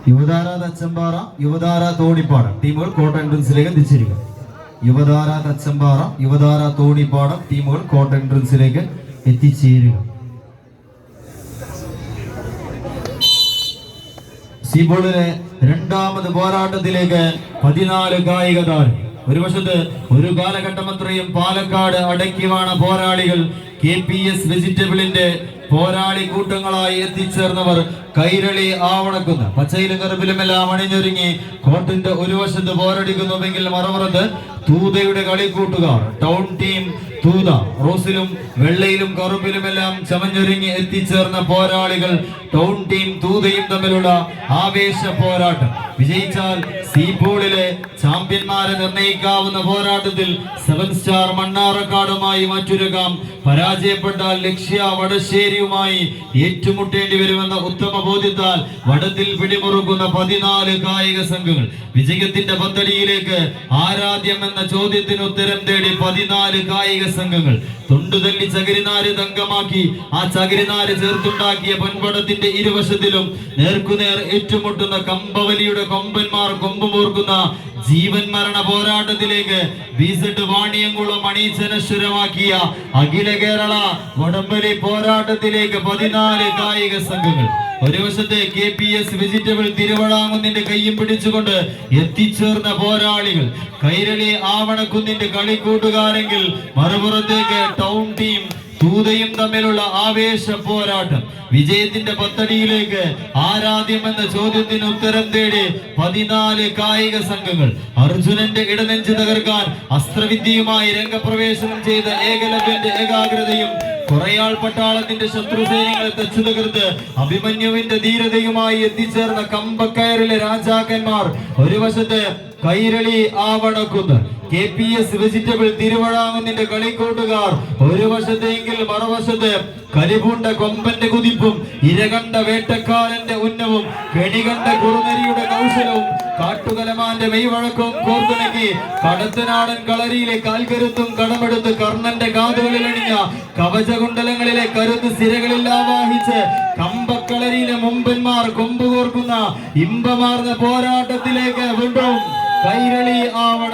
യുവതാര തച്ചമ്പാറ, യുവതാര തോണിപ്പാടം ടീമുകൾ കോർട്ട് എൻട്രൻസിലേക്ക് എത്തിച്ചിരിക്കും. യുവതാര തച്ചമ്പാറ, യുവതാര തോണിപ്പാടം ടീമുകൾ കോർട്ട് എൻട്രൻസിലേക്ക് എത്തിച്ചേരുക. സീബോളിലെ രണ്ടാമത് പോരാട്ടത്തിലേക്ക് 14 കായിക താരം. ഒരു വശത്ത് ഒരു കാലഘട്ടം അത്രയും പാലക്കാട് അടക്കിവാണ പോരാളികൾ KPS വെജിറ്റബിളിന്റെ പോരാളി കൂട്ടങ്ങളായി എത്തിച്ചേർന്നവർ കൈരളി ആവണക്കുന്ന് പച്ചയിലും കറുപ്പിലുമെല്ലാം അണിഞ്ഞൊരുങ്ങി കോർട്ടിന്റെ ഒരു വശത്ത് പോരടിക്കുന്നുവെങ്കിൽ മറുപുറത്ത് തൂതയുടെ കളിക്കൂട്ടുകാർ ടൗൺ ടീം തൂത റോസിലും വെള്ളയിലും കറുപ്പിലുമെല്ലാം ചമഞ്ഞൊരുങ്ങി എത്തിച്ചേർന്ന പോരാളികൾ ടൗൺ ടീം തൂതയും തമ്മിലുള്ള ആവേശ പോരാട്ടം. വിജയിച്ചാൽ സീപോളിലെ ചാമ്പ്യന്മാരെ നിർണയിക്കാവുന്ന പോരാട്ടത്തിൽ 7 സ്റ്റാർ മണ്ണാറക്കാടുമായി മാറ്റുരക്കാം. പരാജയപ്പെട്ടാൽ ലക്ഷ്യ വടശ്ശേരിയുമായി ഏറ്റുമുട്ടേണ്ടി വരുമെന്ന ഉത്തമ ബോധ്യത്താൽ വടത്തിൽ പിടിമുറുക്കുന്ന 14 കായിക സംഘങ്ങൾ. വിജയത്തിന്റെ പദ്ധതിയിലേക്ക് ആരാധ്യം എന്ന ചോദ്യത്തിന് ഉത്തരം തേടി 14 കായിക സംഘങ്ങൾ. തൊണ്ടുതല്ലി ചകിരിനാര് തങ്കമാക്കി ആ ചകിരിനാര് ചേർത്തുണ്ടാക്കിയ പൊൻപടത്തിന്റെ ഇരുവശത്തിലും നേർക്കുനേർ ഏറ്റുമുട്ടുന്ന കമ്പവലിയുടെ കൊമ്പന്മാർ കൊമ്പുമോർക്കുന്ന ജീവൻ മരണ പോരാട്ടത്തിലേക്ക് BZ വാണിയംകുളം അണീച്ചനശ്വരമാക്കിയ അഖില കേരള വടംവലി പോരാട്ടത്തിലേക്ക് 14 കായിക സംഘങ്ങൾ. ഒരു വശത്തെ KPS വെജിറ്റബിൾ തിരുവഴാങ്കുന്നിന്റെ കയ്യും പിടിച്ചുകൊണ്ട് എത്തിച്ചേർന്ന പോരാളികൾ കൈരളി ആവണക്കുന്നിന്റെ കളിക്കൂട്ടുകാരെങ്കിൽ മറുപുറത്തേക്ക് ടൗൺ ടീം തൂതയും തമ്മിലുള്ള ആവേശ പോരാട്ടം. വിജയത്തിന്റെ പത്തടിയിലേക്ക് ആരാധ്യം എന്ന ചോദ്യത്തിന് ഉത്തരം തേടി 14 കായിക സംഘങ്ങൾ. അർജുനന്റെ ഇടനെഞ്ച് തകർക്കാൻ അസ്ത്രവിദ്യയുമായി രംഗപ്രവേശനം ചെയ്ത ഏകലവ്യന്റെ ഏകാഗ്രതയും കുറയാൾ പട്ടാളത്തിന്റെ ശത്രുസൈന്യങ്ങളെ തച്ചു തകർത്ത് അഭിമന്യുവിന്റെ ധീരതയുമായി എത്തിച്ചേർന്ന കമ്പക്കയറിലെ രാജാക്കന്മാർ. ഒരു വശത്ത് കൈരളി ആവണക്കുന്ന് KPS വെജിറ്റബിൾ തിരുവഴാങ്കുന്നിന്റെ കളിക്കൂട്ടുകാർ ഒരു വശത്തെങ്കിൽ മറുവശത്ത് കലിപൂണ്ട കൊമ്പന്റെ കുതിപ്പും ഇരകണ്ട വേട്ടക്കാരന്റെ ഉന്നവും കെണികണ്ട കുറുനരിയുടെ കൗശലവും കാട്ടുകലമാന്റെ മെയ്വഴക്കവും കോർത്തിണക്കി കടത്തനാടൻ കളരിയിലെ കാൽക്കരുത്തും കടമെടുത്ത് കർണന്റെ കാതുകളിൽ അണിഞ്ഞ കവചകുണ്ടലങ്ങളിലെ കരുത്ത് സിരകളിൽ ആവാഹിച്ച് കമ്പക്കളരിയിലെ മുമ്പന്മാർ കൊമ്പുകോർക്കുന്ന ഇമ്പമാർന്ന പോരാട്ടത്തിലേക്ക് വീണ്ടും കൈരളി ആവണ